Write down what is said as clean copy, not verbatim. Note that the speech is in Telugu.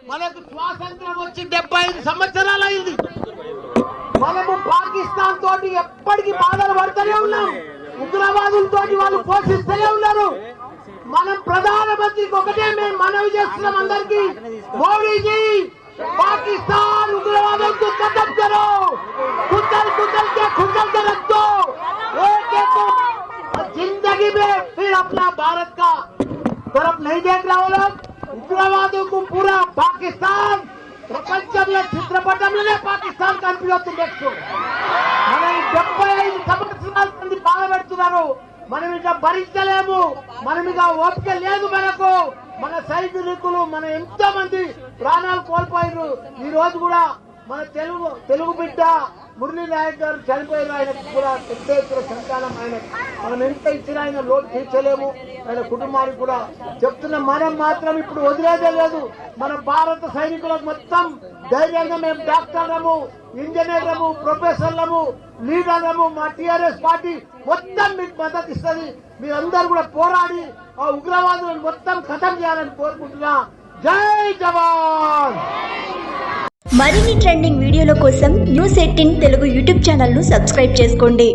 మనకు స్వాతంత్రం వచ్చి 75 సంవత్సరాలు అయింది. మనము పాకిస్తాన్ తోటి ఎప్పటికీ బాధలు పడుతూనే ఉన్నాం. ఉగ్రవాదులతో వాళ్ళు పోషిస్తూనే ఉన్నారు. మనం ప్రధానమంత్రికి ఒకటే మేము మనవి చేస్తున్నాం అందరికి, మోడీజీ पाकिस्तान उग्रवाद को खत्म करो, कुचल कुचल के खुचल के रख दो। एक जिंदगी में फिर अपना भारत का तरफ नहीं देख रहा हो लोग। उग्रवादों को पूरा पाकिस्तान ప్రపంచంలో చిత్రపటంలోనే పాకిస్తాన్ కనిపిస్తుంది. నెక్స్ట్ మనం 75 సంవత్సరాల మంది బాధపెడుతున్నారు. మనం ఇక భరించలేము. మనం ఇక ఓపిక లేదు మనకు. మన సైనికులు మన ఎంతో మంది ప్రాణాలు కోల్పోయారు. ఈ రోజు కూడా మన తెలుగు బిడ్డ మురళీ నాయక్ గారు చనిపోయారు. ఆయనకు కూడా పెద్ద ఎత్తున సంతానం. ఆయన మనం ఎంత ఇచ్చినా ఆయన లోటు తీర్చలేము. ఆయన కుటుంబానికి కూడా చెప్తున్న మనం మాత్రం ఇప్పుడు వదిలేదే లేదు. మన భారత సైనికులకు మొత్తం ధైర్యంగా మేము డాక్టర్లము, ఇంజనీర్లము, ప్రొఫెసర్లము, లీడర్లము, మా టీఆర్ఎస్ పార్టీ మొత్తం మీకు మద్దతు ఇస్తుంది. మీరందరూ కూడా పోరాడి ఆ ఉగ్రవాదులను మొత్తం ఖతం చేయాలని కోరుకుంటున్నా. జై జవాన్. మరిన్ని ట్రెండింగ్ వీడియోల కోసం న్యూస్ 18 తెలుగు యూట్యూబ్ ఛానల్ ను సబ్స్క్రైబ్ చేసుకోండి.